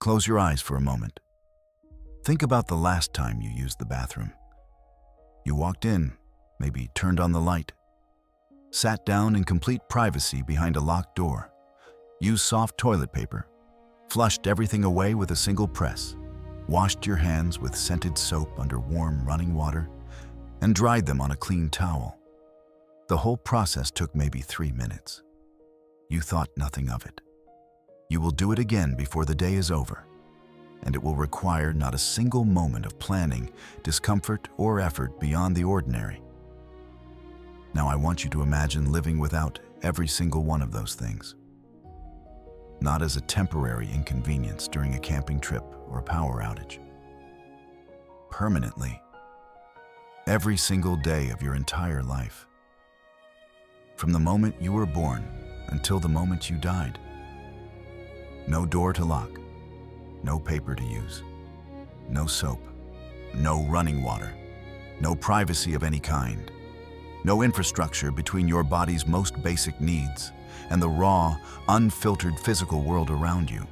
Close your eyes for a moment. Think about the last time you used the bathroom. You walked in, maybe turned on the light, sat down in complete privacy behind a locked door, used soft toilet paper, flushed everything away with a single press, washed your hands with scented soap under warm running water, and dried them on a clean towel. The whole process took maybe 3 minutes. You thought nothing of it. You will do it again before the day is over, and it will require not a single moment of planning, discomfort, or effort beyond the ordinary. Now I want you to imagine living without every single one of those things. Not as a temporary inconvenience during a camping trip or a power outage. Permanently. Every single day of your entire life. From the moment you were born until the moment you died. No door to lock, no paper to use, no soap, no running water, no privacy of any kind, no infrastructure between your body's most basic needs and the raw, unfiltered physical world around you.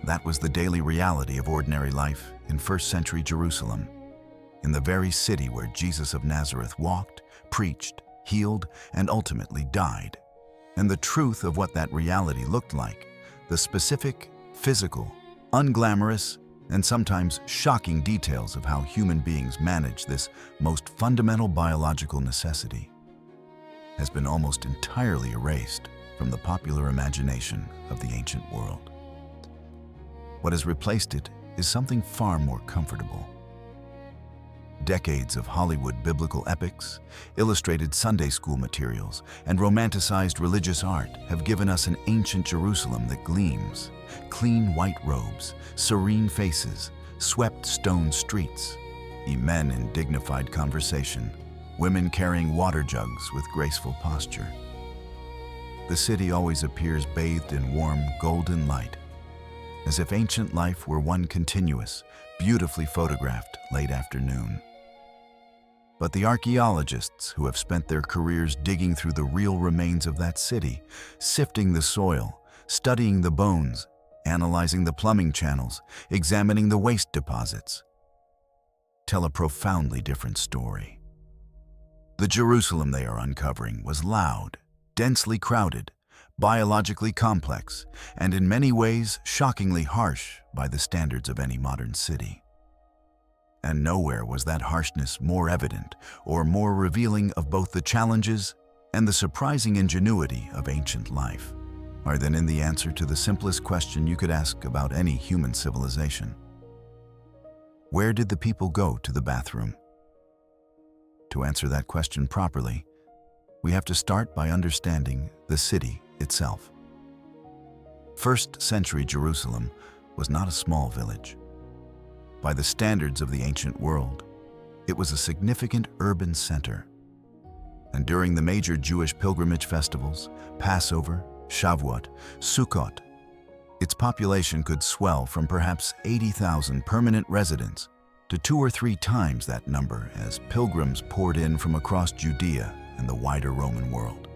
That was the daily reality of ordinary life in first century Jerusalem, in the very city where Jesus of Nazareth walked, preached, healed, and ultimately died. And the truth of what that reality looked like, the specific, physical, unglamorous, and sometimes shocking details of how human beings manage this most fundamental biological necessity, has been almost entirely erased from the popular imagination of the ancient world. What has replaced it is something far more comfortable. Decades of Hollywood biblical epics, illustrated Sunday school materials, and romanticized religious art have given us an ancient Jerusalem that gleams, clean white robes, serene faces, swept stone streets, men in dignified conversation, women carrying water jugs with graceful posture. The city always appears bathed in warm, golden light, as if ancient life were one continuous, beautifully photographed late afternoon. But the archaeologists who have spent their careers digging through the real remains of that city, sifting the soil, studying the bones, analyzing the plumbing channels, examining the waste deposits, tell a profoundly different story. The Jerusalem they are uncovering was loud, densely crowded, biologically complex, and in many ways shockingly harsh by the standards of any modern city. And nowhere was that harshness more evident or more revealing of both the challenges and the surprising ingenuity of ancient life, than in the answer to the simplest question you could ask about any human civilization. Where did the people go to the bathroom? To answer that question properly, we have to start by understanding the city itself. First century Jerusalem was not a small village. By the standards of the ancient world, it was a significant urban center. And during the major Jewish pilgrimage festivals, Passover, Shavuot, Sukkot, its population could swell from perhaps 80,000 permanent residents to 2 or 3 times that number as pilgrims poured in from across Judea and the wider Roman world.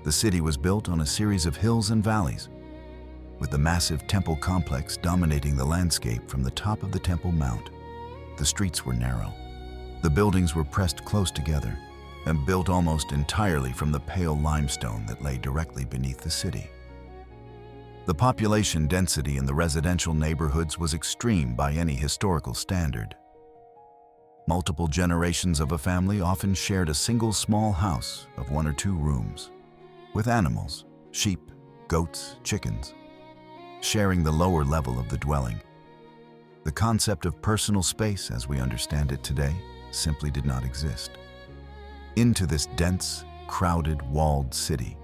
The city was built on a series of hills and valleys, with the massive temple complex dominating the landscape from the top of the Temple Mount. The streets were narrow. The buildings were pressed close together and built almost entirely from the pale limestone that lay directly beneath the city. The population density in the residential neighborhoods was extreme by any historical standard. Multiple generations of a family often shared a single small house of 1 or 2 rooms, with animals, sheep, goats, chickens, sharing the lower level of the dwelling. The concept of personal space as we understand it today simply did not exist. Into this dense, crowded, walled city,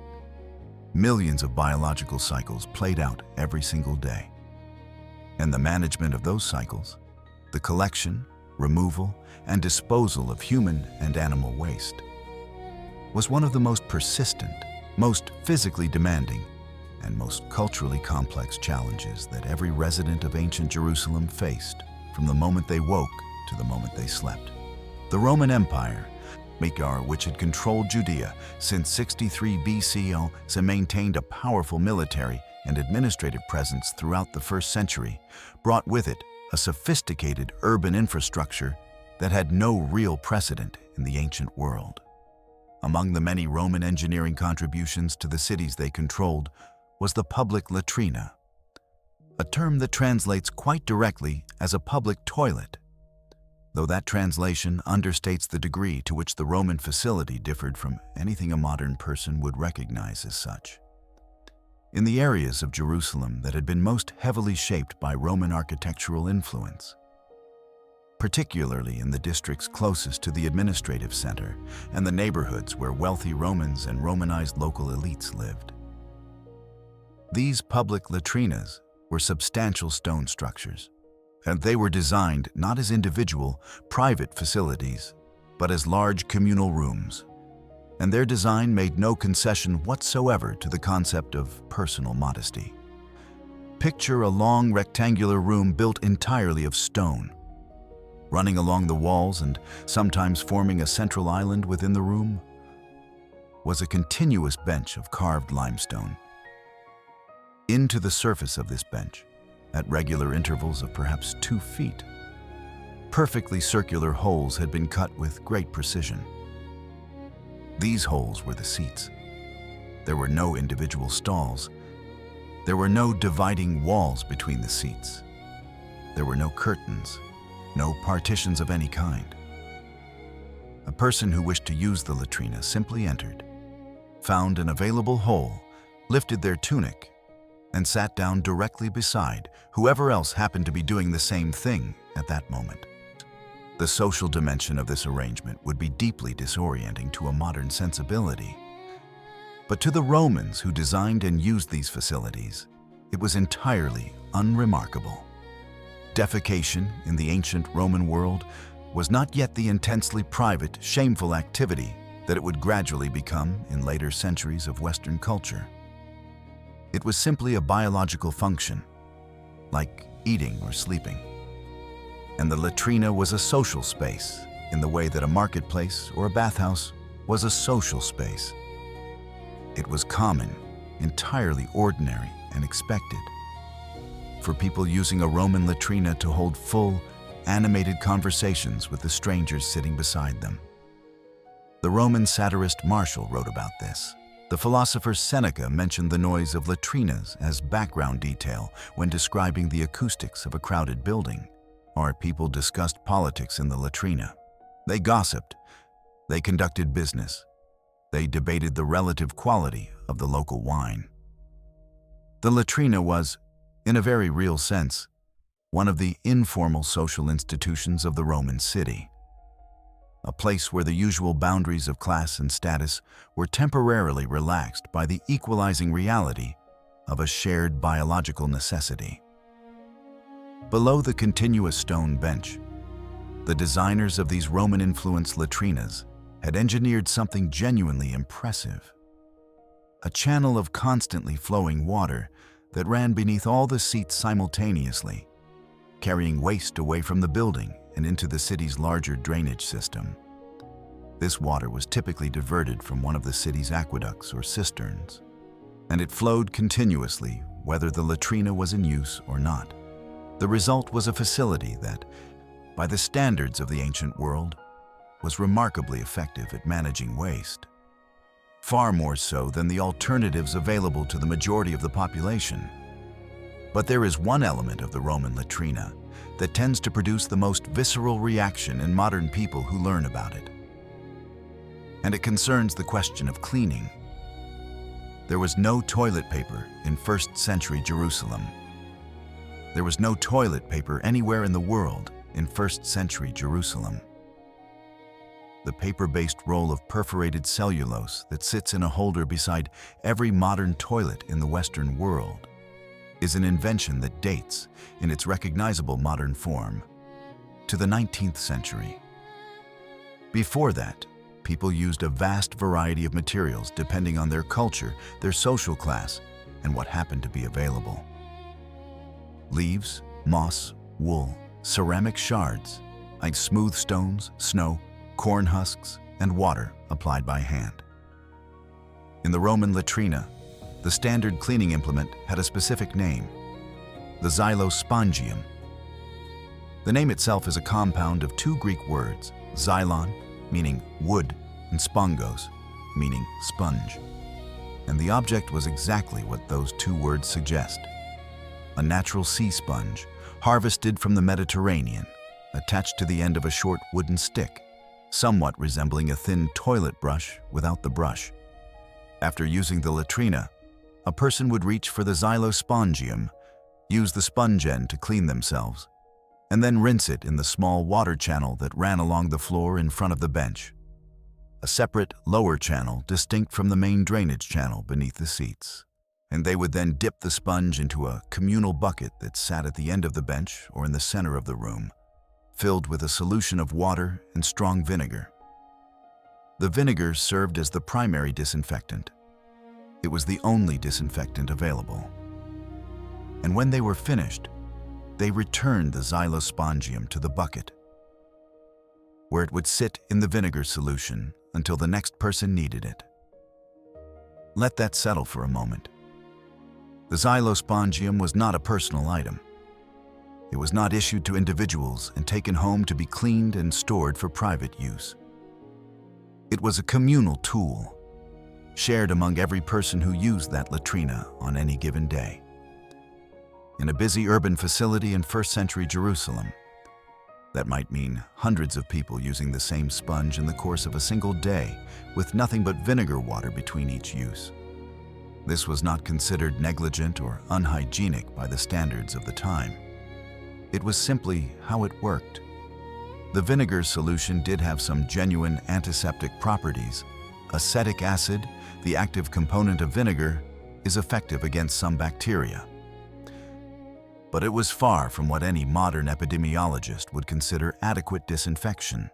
millions of biological cycles played out every single day. And the management of those cycles, the collection, removal, and disposal of human and animal waste, was one of the most persistent, most physically demanding, and most culturally complex challenges that every resident of ancient Jerusalem faced from the moment they woke to the moment they slept. The Roman Empire, which had controlled Judea since 63 BC, maintained a powerful military and administrative presence throughout the first century brought with it a sophisticated urban infrastructure that had no real precedent in the ancient world. Among the many Roman engineering contributions to the cities they controlled was the public latrina, a term that translates quite directly as a public toilet, though that translation understates the degree to which the Roman facility differed from anything a modern person would recognize as such. In the areas of Jerusalem that had been most heavily shaped by Roman architectural influence, particularly in the districts closest to the administrative center and the neighborhoods where wealthy Romans and Romanized local elites lived. These public latrinas were substantial stone structures, and they were designed not as individual, private facilities, but as large communal rooms, and their design made no concession whatsoever to the concept of personal modesty. Picture a long rectangular room built entirely of stone. Running along the walls and sometimes forming a central island within the room was a continuous bench of carved limestone. Into the surface of this bench, at regular intervals of perhaps 2 feet, perfectly circular holes had been cut with great precision. These holes were the seats. There were no individual stalls. There were no dividing walls between the seats. There were no curtains, no partitions of any kind. A person who wished to use the latrina simply entered, found an available hole, lifted their tunic, and sat down directly beside whoever else happened to be doing the same thing at that moment. The social dimension of this arrangement would be deeply disorienting to a modern sensibility. But to the Romans who designed and used these facilities, it was entirely unremarkable. Defecation in the ancient Roman world was not yet the intensely private, shameful activity that it would gradually become in later centuries of Western culture. It was simply a biological function, like eating or sleeping. And the latrina was a social space in the way that a marketplace or a bathhouse was a social space. It was common, entirely ordinary and expected, for people using a Roman latrina to hold full, animated conversations with the strangers sitting beside them. The Roman satirist Martial wrote about this. The philosopher Seneca mentioned the noise of latrinas as background detail when describing the acoustics of a crowded building. Our people discussed politics in the latrina. They gossiped. They conducted business. They debated the relative quality of the local wine. The latrina was, in a very real sense, one of the informal social institutions of the Roman city. A place where the usual boundaries of class and status were temporarily relaxed by the equalizing reality of a shared biological necessity. Below the continuous stone bench, the designers of these Roman-influenced latrinas had engineered something genuinely impressive. A channel of constantly flowing water that ran beneath all the seats simultaneously, carrying waste away from the building and into the city's larger drainage system. This water was typically diverted from one of the city's aqueducts or cisterns, and it flowed continuously whether the latrina was in use or not. The result was a facility that, by the standards of the ancient world, was remarkably effective at managing waste, far more so than the alternatives available to the majority of the population. But there is one element of the Roman latrina that tends to produce the most visceral reaction in modern people who learn about it. And it concerns the question of cleaning. There was no toilet paper in first century Jerusalem. There was no toilet paper anywhere in the world in first century Jerusalem. The paper-based roll of perforated cellulose that sits in a holder beside every modern toilet in the Western world is an invention that dates, in its recognizable modern form, to the 19th century. Before that, people used a vast variety of materials depending on their culture, their social class, and what happened to be available. Leaves, moss, wool, ceramic shards, like smooth stones, snow, corn husks, and water applied by hand. In the Roman latrina, The standard cleaning implement had a specific name, the xylospongium. The name itself is a compound of two Greek words, xylon, meaning wood, and spongos, meaning sponge. And the object was exactly what those two words suggest. A natural sea sponge, harvested from the Mediterranean, attached to the end of a short wooden stick, somewhat resembling a thin toilet brush without the brush. After using the latrina, a person would reach for the xylospongium, use the sponge end to clean themselves, and then rinse it in the small water channel that ran along the floor in front of the bench, a separate lower channel distinct from the main drainage channel beneath the seats. And they would then dip the sponge into a communal bucket that sat at the end of the bench or in the center of the room, filled with a solution of water and strong vinegar. The vinegar served as the primary disinfectant. It was the only disinfectant available. And when they were finished, they returned the xylospongium to the bucket, where it would sit in the vinegar solution until the next person needed it. Let that settle for a moment. The xylospongium was not a personal item. It was not issued to individuals and taken home to be cleaned and stored for private use. It was a communal tool, shared among every person who used that latrina on any given day. In a busy urban facility in first-century Jerusalem, that might mean hundreds of people using the same sponge in the course of a single day with nothing but vinegar water between each use. This was not considered negligent or unhygienic by the standards of the time. It was simply how it worked. The vinegar solution did have some genuine antiseptic properties. Acetic acid, the active component of vinegar, is effective against some bacteria. But it was far from what any modern epidemiologist would consider adequate disinfection.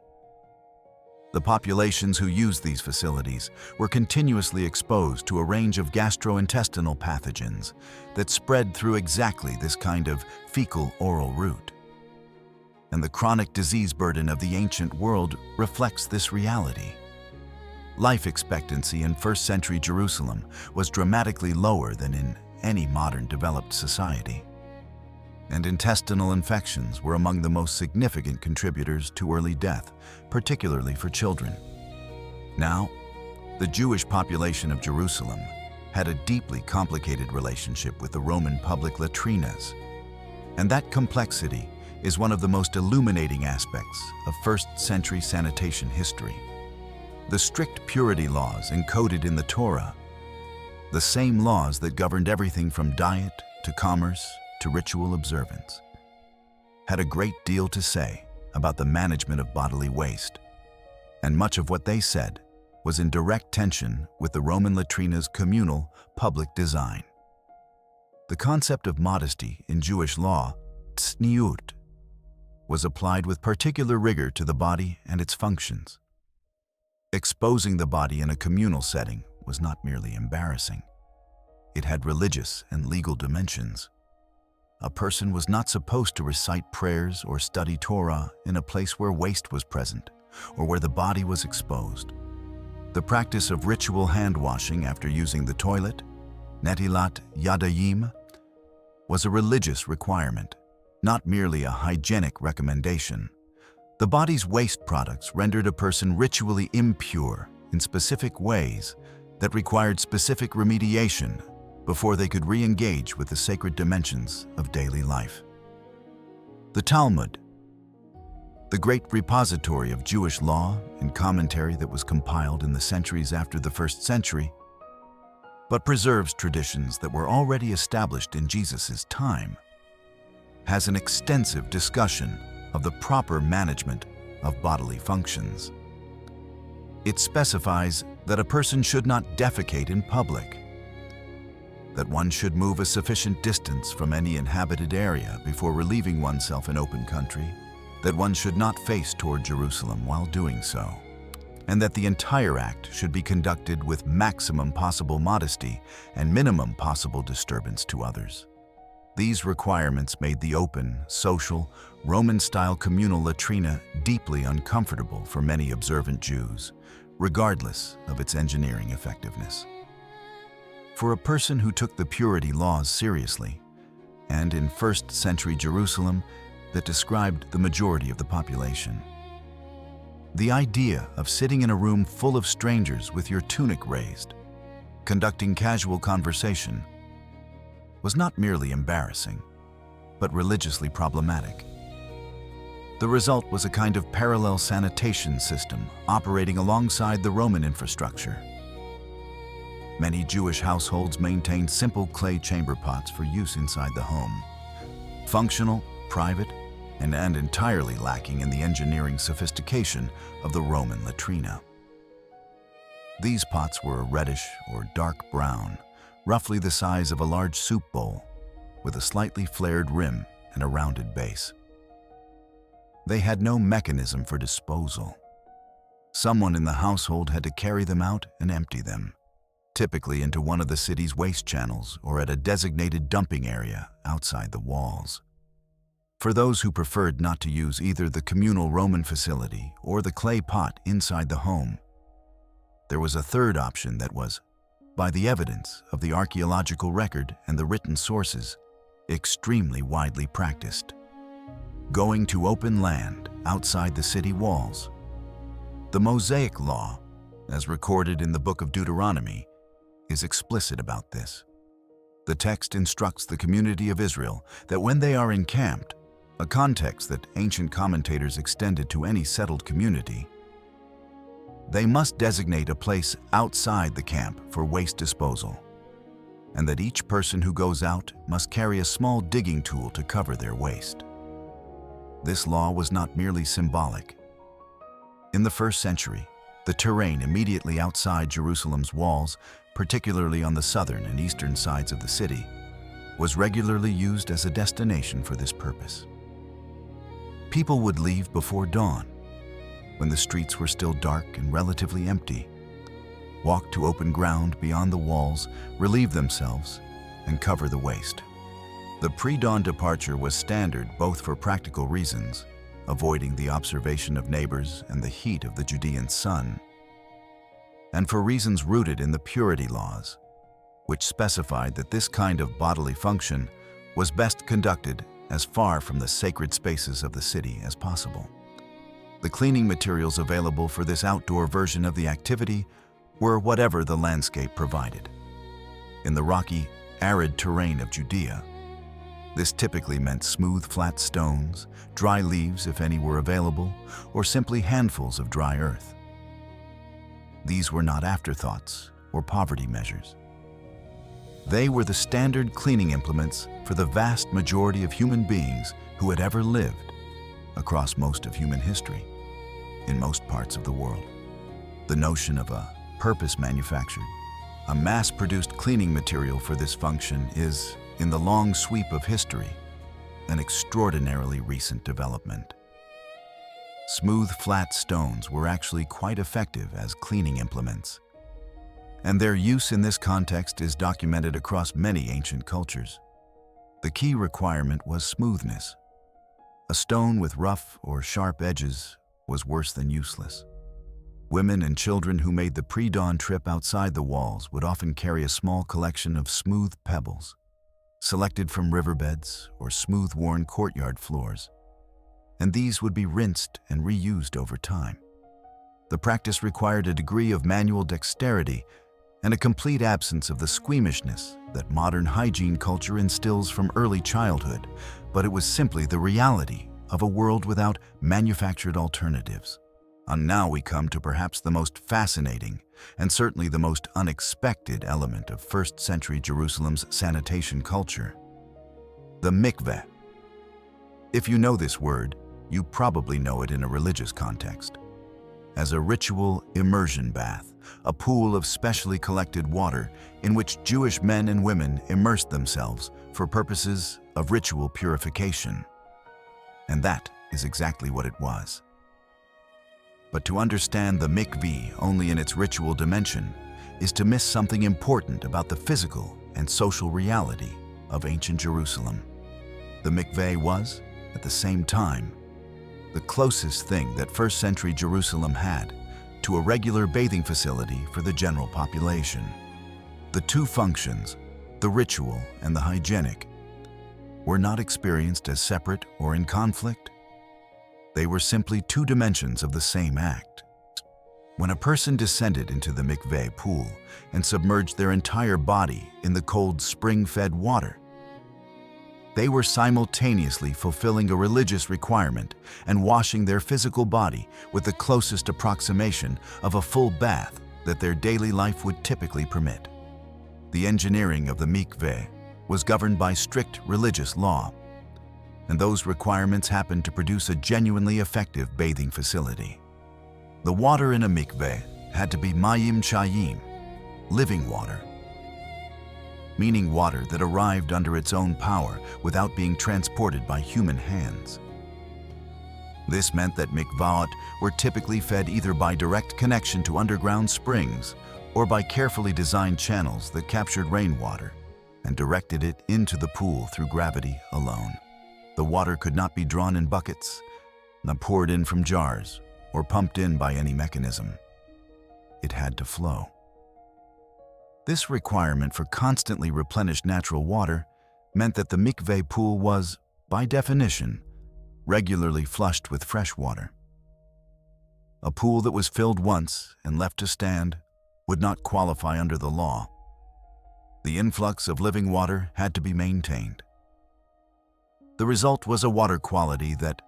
The populations who used these facilities were continuously exposed to a range of gastrointestinal pathogens that spread through exactly this kind of fecal-oral route. And the chronic disease burden of the ancient world reflects this reality. Life expectancy in first-century Jerusalem was dramatically lower than in any modern developed society. And intestinal infections were among the most significant contributors to early death, particularly for children. Now, the Jewish population of Jerusalem had a deeply complicated relationship with the Roman public latrinas, and that complexity is one of the most illuminating aspects of first-century sanitation history. The strict purity laws encoded in the Torah, the same laws that governed everything from diet to commerce to ritual observance, had a great deal to say about the management of bodily waste, and much of what they said was in direct tension with the Roman latrina's communal public design. The concept of modesty in Jewish law, tzniut, was applied with particular rigor to the body and its functions. Exposing the body in a communal setting was not merely embarrassing. It had religious and legal dimensions. A person was not supposed to recite prayers or study Torah in a place where waste was present or where the body was exposed. The practice of ritual hand-washing after using the toilet, netilat yadayim, was a religious requirement, not merely a hygienic recommendation. The body's waste products rendered a person ritually impure in specific ways that required specific remediation before they could re-engage with the sacred dimensions of daily life. The Talmud, the great repository of Jewish law and commentary that was compiled in the centuries after the first century, but preserves traditions that were already established in Jesus' time, has an extensive discussion of the proper management of bodily functions. It specifies that a person should not defecate in public, that one should move a sufficient distance from any inhabited area before relieving oneself in open country, that one should not face toward Jerusalem while doing so, and that the entire act should be conducted with maximum possible modesty and minimum possible disturbance to others. These requirements made the open, social, Roman-style communal latrina deeply uncomfortable for many observant Jews, regardless of its engineering effectiveness. for a person who took the purity laws seriously, and in 1st century Jerusalem that described the majority of the population. The idea of sitting in a room full of strangers with your tunic raised, conducting casual conversation, was not merely embarrassing, but religiously problematic. The result was a kind of parallel sanitation system operating alongside the Roman infrastructure. Many Jewish households maintained simple clay chamber pots for use inside the home, functional, private, and entirely lacking in the engineering sophistication of the Roman latrina. These pots were a reddish or dark brown, roughly the size of a large soup bowl, with a slightly flared rim and a rounded base. They had no mechanism for disposal. Someone in the household had to carry them out and empty them, typically into one of the city's waste channels or at a designated dumping area outside the walls. For those who preferred not to use either the communal Roman facility or the clay pot inside the home, there was a third option that was, by the evidence of the archaeological record and the written sources, extremely widely practiced: going to open land outside the city walls. The Mosaic Law, as recorded in the book of Deuteronomy, is explicit about this. The text instructs the community of Israel that when they are encamped, a context that ancient commentators extended to any settled community, they must designate a place outside the camp for waste disposal, and that each person who goes out must carry a small digging tool to cover their waste. This law was not merely symbolic. In the 1st century, the terrain immediately outside Jerusalem's walls, particularly on the southern and eastern sides of the city, was regularly used as a destination for this purpose. People would leave before dawn, when the streets were still dark and relatively empty, walk to open ground beyond the walls, relieve themselves, and cover the waste. The pre-dawn departure was standard both for practical reasons, avoiding the observation of neighbors and the heat of the Judean sun, and for reasons rooted in the purity laws, which specified that this kind of bodily function was best conducted as far from the sacred spaces of the city as possible. The cleaning materials available for this outdoor version of the activity were whatever the landscape provided. In the rocky, arid terrain of Judea, this typically meant smooth, flat stones, dry leaves if any were available, or simply handfuls of dry earth. These were not afterthoughts or poverty measures. They were the standard cleaning implements for the vast majority of human beings who had ever lived across most of human history, in most parts of the world. The notion of a purpose-manufactured, a mass-produced cleaning material for this function is, in the long sweep of history, an extraordinarily recent development. Smooth, flat stones were actually quite effective as cleaning implements, and their use in this context is documented across many ancient cultures. The key requirement was smoothness. A stone with rough or sharp edges was worse than useless. Women and children who made the pre-dawn trip outside the walls would often carry a small collection of smooth pebbles, selected from riverbeds or smooth-worn courtyard floors, and these would be rinsed and reused over time. The practice required a degree of manual dexterity and a complete absence of the squeamishness that modern hygiene culture instills from early childhood, but it was simply the reality of a world without manufactured alternatives. And now we come to perhaps the most fascinating and certainly the most unexpected element of 1st century Jerusalem's sanitation culture: the mikveh. If you know this word, you probably know it in a religious context. As a ritual immersion bath, a pool of specially collected water in which Jewish men and women immersed themselves for purposes of ritual purification. And that is exactly what it was. But to understand the mikveh only in its ritual dimension is to miss something important about the physical and social reality of ancient Jerusalem. The mikveh was, at the same time, the closest thing that 1st century Jerusalem had to a regular bathing facility for the general population. The two functions, the ritual and the hygienic, were not experienced as separate or in conflict. They were simply two dimensions of the same act. When a person descended into the mikveh pool and submerged their entire body in the cold spring-fed water, they were simultaneously fulfilling a religious requirement and washing their physical body with the closest approximation of a full bath that their daily life would typically permit. The engineering of the mikveh was governed by strict religious law, and those requirements happened to produce a genuinely effective bathing facility. The water in a mikveh had to be mayim chayim, living water, meaning water that arrived under its own power without being transported by human hands. This meant that mikvaot were typically fed either by direct connection to underground springs or by carefully designed channels that captured rainwater and directed it into the pool through gravity alone. The water could not be drawn in buckets, nor poured in from jars, or pumped in by any mechanism. It had to flow. This requirement for constantly replenished natural water meant that the mikveh pool was, by definition, regularly flushed with fresh water. A pool that was filled once and left to stand would not qualify under the law. The influx of living water had to be maintained. The result was a water quality that,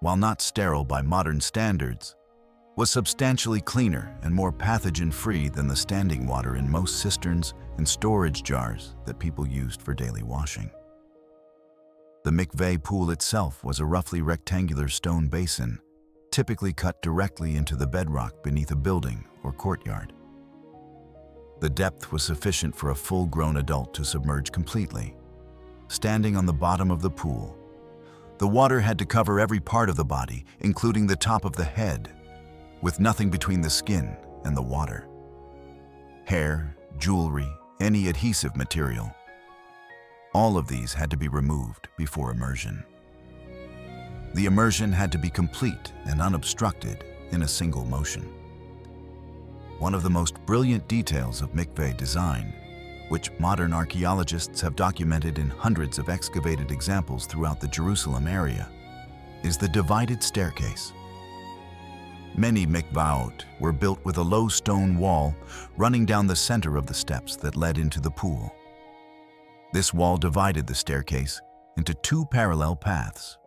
while not sterile by modern standards, was substantially cleaner and more pathogen-free than the standing water in most cisterns and storage jars that people used for daily washing. The mikveh pool itself was a roughly rectangular stone basin, typically cut directly into the bedrock beneath a building or courtyard. The depth was sufficient for a full-grown adult to submerge completely. Standing on the bottom of the pool, the water had to cover every part of the body, including the top of the head, with nothing between the skin and the water. Hair, jewelry, any adhesive material, all of these had to be removed before immersion. The immersion had to be complete and unobstructed in a single motion. One of the most brilliant details of mikveh design, which modern archaeologists have documented in hundreds of excavated examples throughout the Jerusalem area, is the divided staircase. Many mikvaot were built with a low stone wall running down the center of the steps that led into the pool. This wall divided the staircase into two parallel paths,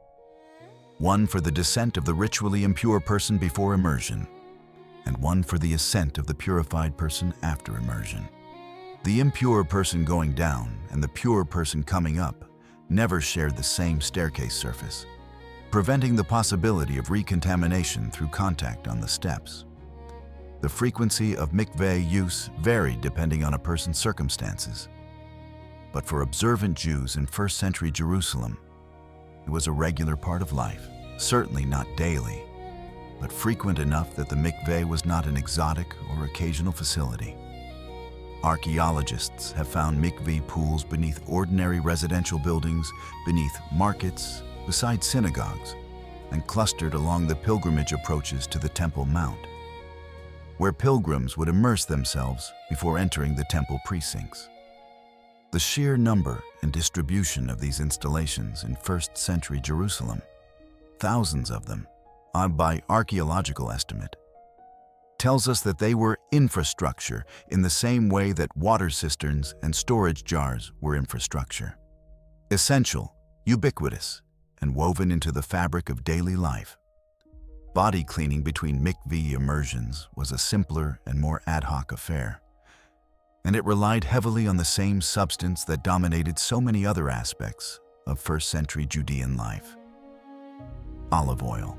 one for the descent of the ritually impure person before immersion, and one for the ascent of the purified person after immersion. The impure person going down and the pure person coming up never shared the same staircase surface, preventing the possibility of recontamination through contact on the steps. The frequency of mikveh use varied depending on a person's circumstances, but for observant Jews in first-century Jerusalem, it was a regular part of life, certainly not daily, but frequent enough that the mikveh was not an exotic or occasional facility. Archaeologists have found mikveh pools beneath ordinary residential buildings, beneath markets, beside synagogues, and clustered along the pilgrimage approaches to the Temple Mount, where pilgrims would immerse themselves before entering the temple precincts. The sheer number and distribution of these installations in first-century Jerusalem, thousands of them, by archaeological estimate, tells us that they were infrastructure in the same way that water cisterns and storage jars were infrastructure. Essential, ubiquitous, and woven into the fabric of daily life. Body cleaning between mikveh immersions was a simpler and more ad hoc affair, and it relied heavily on the same substance that dominated so many other aspects of first-century Judean life: olive oil.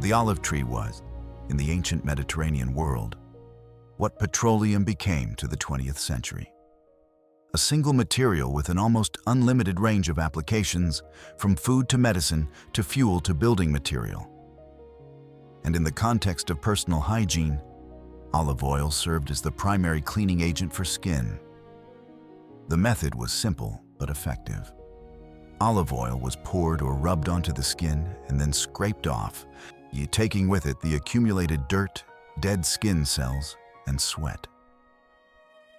The olive tree was, in the ancient Mediterranean world, what petroleum became to the 20th century. A single material with an almost unlimited range of applications, from food to medicine to fuel to building material. And in the context of personal hygiene, olive oil served as the primary cleaning agent for skin. The method was simple but effective. Olive oil was poured or rubbed onto the skin and then scraped off, taking with it the accumulated dirt, dead skin cells, and sweat.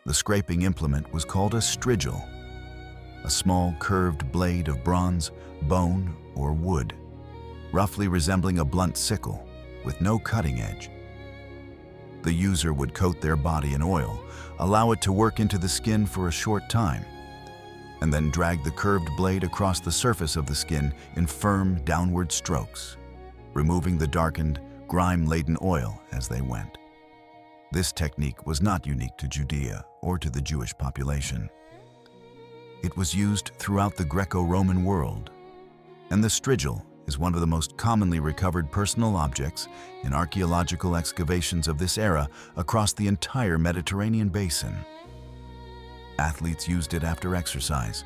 The scraping implement was called a strigil, a small curved blade of bronze, bone, or wood, roughly resembling a blunt sickle with no cutting edge. The user would coat their body in oil, allow it to work into the skin for a short time, and then drag the curved blade across the surface of the skin in firm downward strokes, removing the darkened, grime-laden oil as they went. This technique was not unique to Judea or to the Jewish population. It was used throughout the Greco-Roman world, and the strigil is one of the most commonly recovered personal objects in archaeological excavations of this era across the entire Mediterranean basin. Athletes used it after exercise.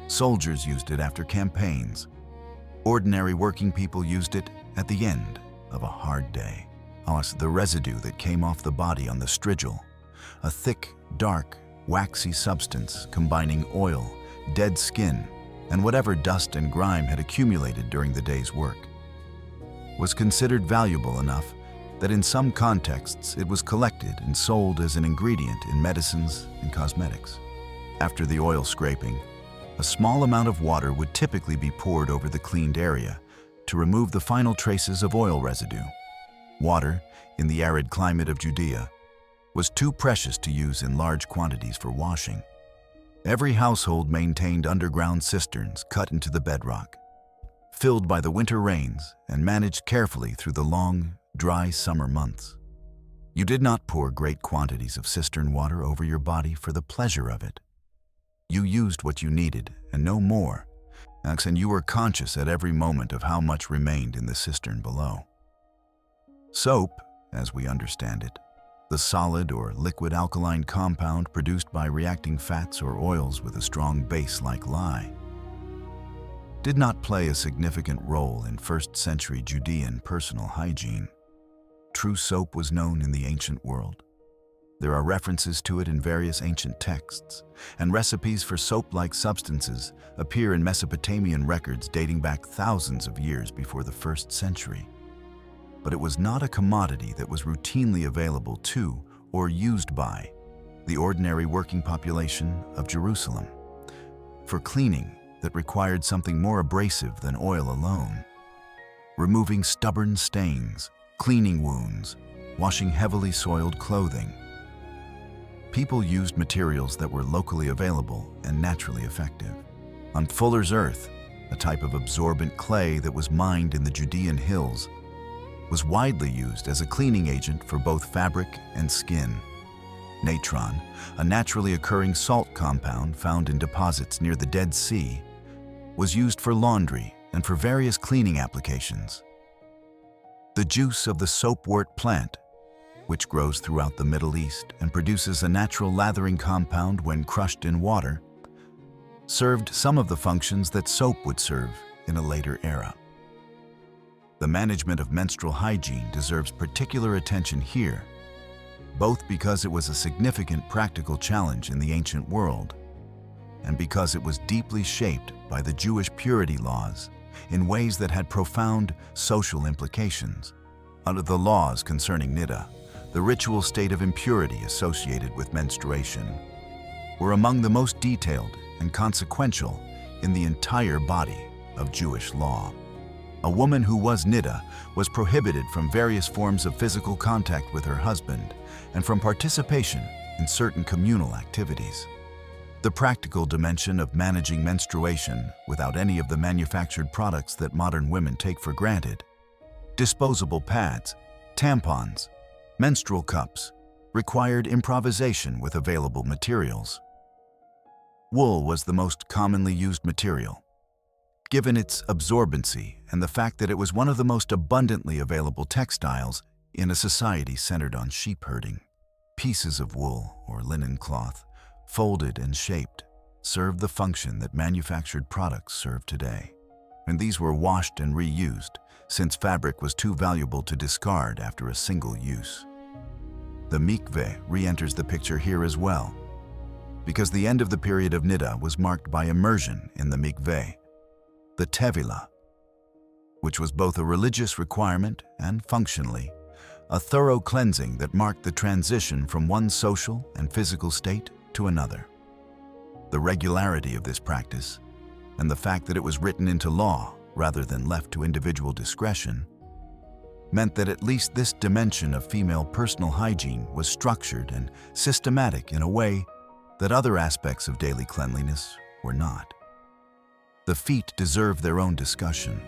Soldiers used it after campaigns. Ordinary working people used it at the end of a hard day. The residue that came off the body on the strigil, a thick, dark, waxy substance combining oil, dead skin, and whatever dust and grime had accumulated during the day's work, was considered valuable enough that in some contexts it was collected and sold as an ingredient in medicines and cosmetics. After the oil scraping, a small amount of water would typically be poured over the cleaned area to remove the final traces of oil residue. Water, in the arid climate of Judea, was too precious to use in large quantities for washing. Every household maintained underground cisterns cut into the bedrock, filled by the winter rains and managed carefully through the long, dry summer months. You did not pour great quantities of cistern water over your body for the pleasure of it. You used what you needed and no more, and you were conscious at every moment of how much remained in the cistern below. Soap, as we understand it, the solid or liquid alkaline compound produced by reacting fats or oils with a strong base like lye, did not play a significant role in first-century Judean personal hygiene. True soap was known in the ancient world. There are references to it in various ancient texts, and recipes for soap-like substances appear in Mesopotamian records dating back thousands of years before the 1st century. But it was not a commodity that was routinely available to or used by the ordinary working population of Jerusalem. For cleaning that required something more abrasive than oil alone, removing stubborn stains, cleaning wounds, washing heavily soiled clothing, people used materials that were locally available and naturally effective. On fuller's earth, a type of absorbent clay that was mined in the Judean hills, was widely used as a cleaning agent for both fabric and skin. Natron, a naturally occurring salt compound found in deposits near the Dead Sea, was used for laundry and for various cleaning applications. The juice of the soapwort plant, which grows throughout the Middle East and produces a natural lathering compound when crushed in water, served some of the functions that soap would serve in a later era. The management of menstrual hygiene deserves particular attention here, both because it was a significant practical challenge in the ancient world, and because it was deeply shaped by the Jewish purity laws in ways that had profound social implications. Under the laws concerning niddah, the ritual state of impurity associated with menstruation were among the most detailed and consequential in the entire body of Jewish law. A woman who was niddah was prohibited from various forms of physical contact with her husband and from participation in certain communal activities. The practical dimension of managing menstruation without any of the manufactured products that modern women take for granted, disposable pads, tampons, menstrual cups, required improvisation with available materials. Wool was the most commonly used material, given its absorbency and the fact that it was one of the most abundantly available textiles in a society centered on sheep herding. Pieces of wool or linen cloth, folded and shaped, served the function that manufactured products serve today. And these were washed and reused, since fabric was too valuable to discard after a single use. The mikveh re-enters the picture here as well, because the end of the period of niddah was marked by immersion in the mikveh, the tevilah, which was both a religious requirement and, functionally, a thorough cleansing that marked the transition from one social and physical state to another. The regularity of this practice, and the fact that it was written into law rather than left to individual discretion, meant that at least this dimension of female personal hygiene was structured and systematic in a way that other aspects of daily cleanliness were not. The feet deserve their own discussion,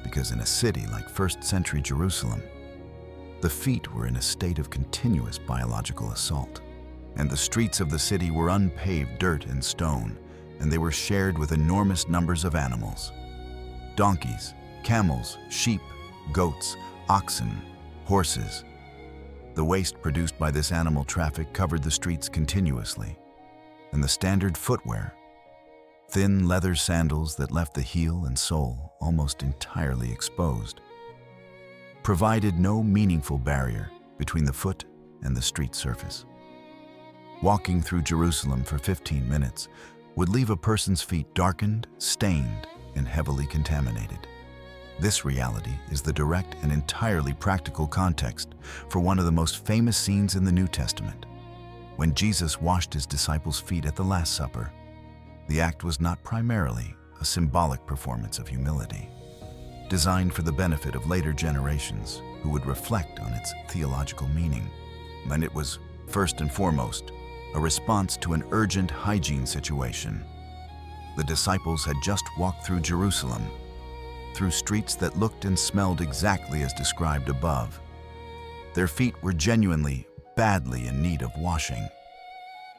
because in a city like first-century Jerusalem, the feet were in a state of continuous biological assault, and the streets of the city were unpaved dirt and stone, and they were shared with enormous numbers of animals: donkeys, camels, sheep, goats, oxen, horses. The waste produced by this animal traffic covered the streets continuously, and the standard footwear, thin leather sandals that left the heel and sole almost entirely exposed, provided no meaningful barrier between the foot and the street surface. Walking through Jerusalem for 15 minutes would leave a person's feet darkened, stained, and heavily contaminated. This reality is the direct and entirely practical context for one of the most famous scenes in the New Testament. When Jesus washed his disciples' feet at the Last Supper, the act was not primarily a symbolic performance of humility, designed for the benefit of later generations who would reflect on its theological meaning. And it was, first and foremost, a response to an urgent hygiene situation. The disciples had just walked through Jerusalem, through streets that looked and smelled exactly as described above. Their feet were genuinely, badly in need of washing.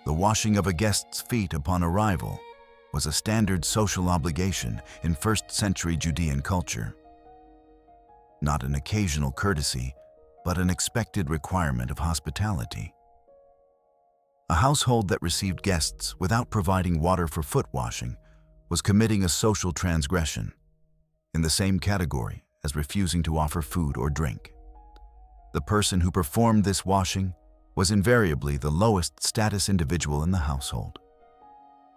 The washing of a guest's feet upon arrival was a standard social obligation in first-century Judean culture. Not an occasional courtesy, but an expected requirement of hospitality. A household that received guests without providing water for foot washing was committing a social transgression, in the same category as refusing to offer food or drink. The person who performed this washing was invariably the lowest status individual in the household.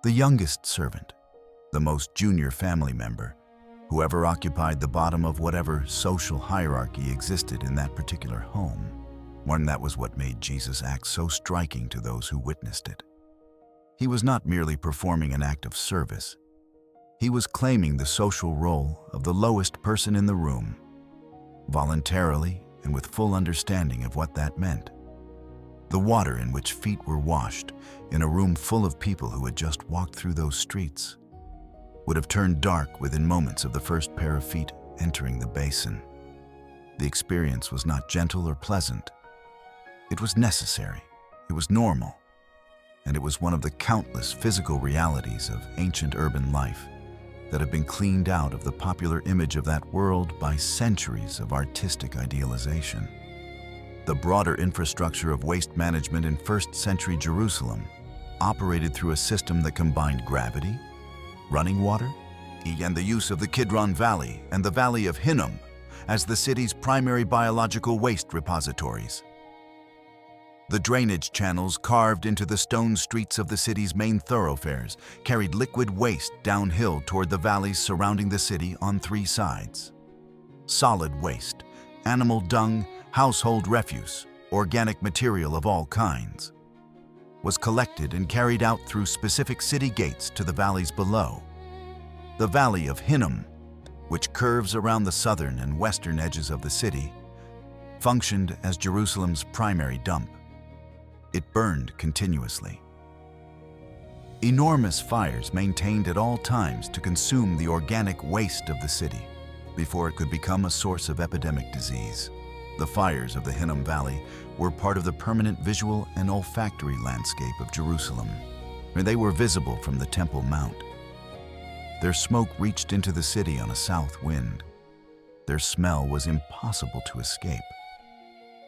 The youngest servant, the most junior family member, whoever occupied the bottom of whatever social hierarchy existed in that particular home. And that was what made Jesus' act so striking to those who witnessed it. He was not merely performing an act of service. He was claiming the social role of the lowest person in the room, voluntarily and with full understanding of what that meant. The water in which feet were washed in a room full of people who had just walked through those streets would have turned dark within moments of the first pair of feet entering the basin. The experience was not gentle or pleasant. It was necessary, it was normal, and it was one of the countless physical realities of ancient urban life that have been cleaned out of the popular image of that world by centuries of artistic idealization. The broader infrastructure of waste management in first-century Jerusalem operated through a system that combined gravity, running water, and the use of the Kidron Valley and the Valley of Hinnom as the city's primary biological waste repositories. The drainage channels carved into the stone streets of the city's main thoroughfares carried liquid waste downhill toward the valleys surrounding the city on 3 sides. Solid waste, animal dung, household refuse, organic material of all kinds, was collected and carried out through specific city gates to the valleys below. The Valley of Hinnom, which curves around the southern and western edges of the city, functioned as Jerusalem's primary dump. It burned continuously. Enormous fires maintained at all times to consume the organic waste of the city before it could become a source of epidemic disease. The fires of the Hinnom Valley were part of the permanent visual and olfactory landscape of Jerusalem, where they were visible from the Temple Mount. Their smoke reached into the city on a south wind. Their smell was impossible to escape.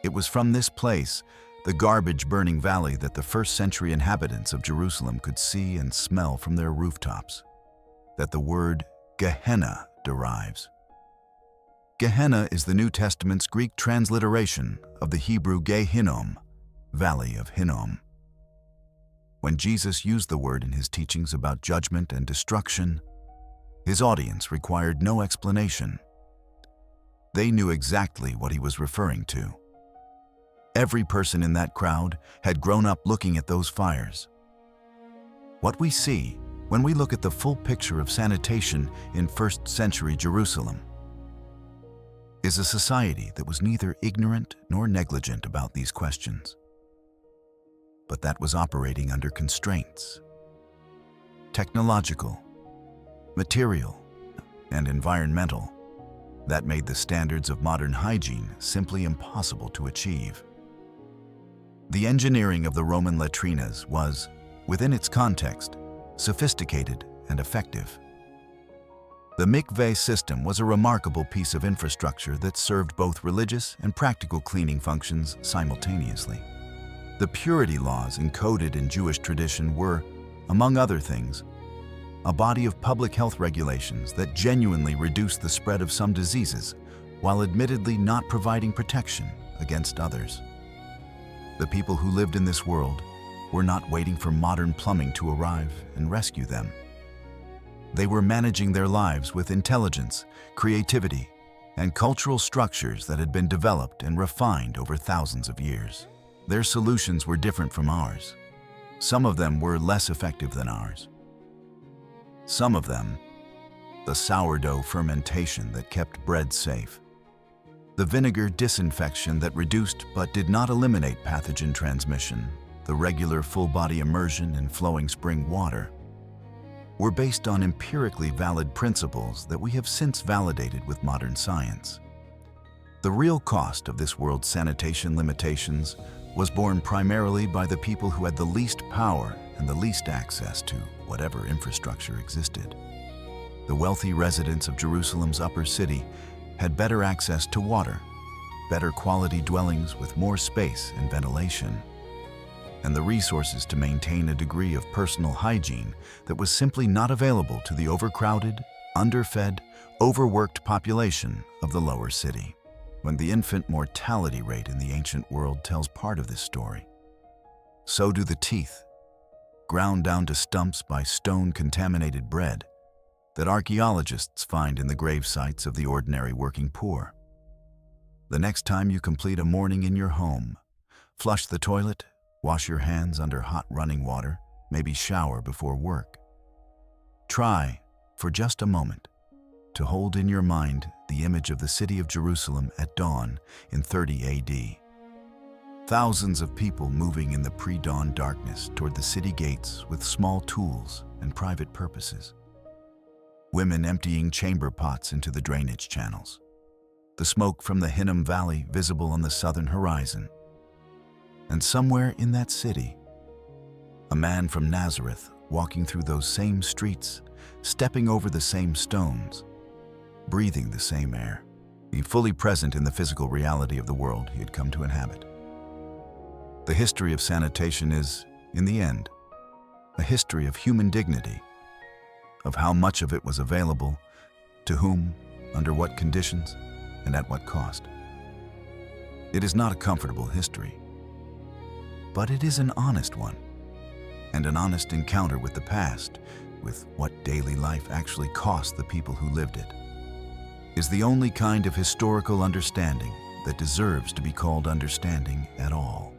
It was from this place, the garbage-burning valley, that the first-century inhabitants of Jerusalem could see and smell from their rooftops, that the word Gehenna derives. Gehenna is the New Testament's Greek transliteration of the Hebrew Gehinnom, Valley of Hinnom. When Jesus used the word in his teachings about judgment and destruction, his audience required no explanation. They knew exactly what he was referring to. Every person in that crowd had grown up looking at those fires. What we see when we look at the full picture of sanitation in first-century Jerusalem is a society that was neither ignorant nor negligent about these questions, but that was operating under constraints, technological, material, and environmental, that made the standards of modern hygiene simply impossible to achieve. The engineering of the Roman latrinas was, within its context, sophisticated and effective. The mikveh system was a remarkable piece of infrastructure that served both religious and practical cleaning functions simultaneously. The purity laws encoded in Jewish tradition were, among other things, a body of public health regulations that genuinely reduced the spread of some diseases, while admittedly not providing protection against others. The people who lived in this world were not waiting for modern plumbing to arrive and rescue them. They were managing their lives with intelligence, creativity, and cultural structures that had been developed and refined over thousands of years. Their solutions were different from ours. Some of them were less effective than ours. Some of them, the sourdough fermentation that kept bread safe, the vinegar disinfection that reduced but did not eliminate pathogen transmission, the regular full-body immersion in flowing spring water, were based on empirically valid principles that we have since validated with modern science. The real cost of this world's sanitation limitations was borne primarily by the people who had the least power and the least access to whatever infrastructure existed. The wealthy residents of Jerusalem's upper city had better access to water, better quality dwellings with more space and ventilation, and the resources to maintain a degree of personal hygiene that was simply not available to the overcrowded, underfed, overworked population of the lower city. When the infant mortality rate in the ancient world tells part of this story, so do the teeth, ground down to stumps by stone-contaminated bread, that archaeologists find in the grave sites of the ordinary working poor. The next time you complete a morning in your home, flush the toilet, wash your hands under hot running water, maybe shower before work. Try, for just a moment, to hold in your mind the image of the city of Jerusalem at dawn in 30 AD. Thousands of people moving in the pre-dawn darkness toward the city gates with small tools and private purposes. Women emptying chamber pots into the drainage channels. The smoke from the Hinnom Valley visible on the southern horizon. And somewhere in that city, a man from Nazareth walking through those same streets, stepping over the same stones, breathing the same air, be fully present in the physical reality of the world he had come to inhabit. The history of sanitation is, in the end, a history of human dignity, of how much of it was available, to whom, under what conditions, and at what cost. It is not a comfortable history, but it is an honest one, and an honest encounter with the past, with what daily life actually cost the people who lived it, is the only kind of historical understanding that deserves to be called understanding at all.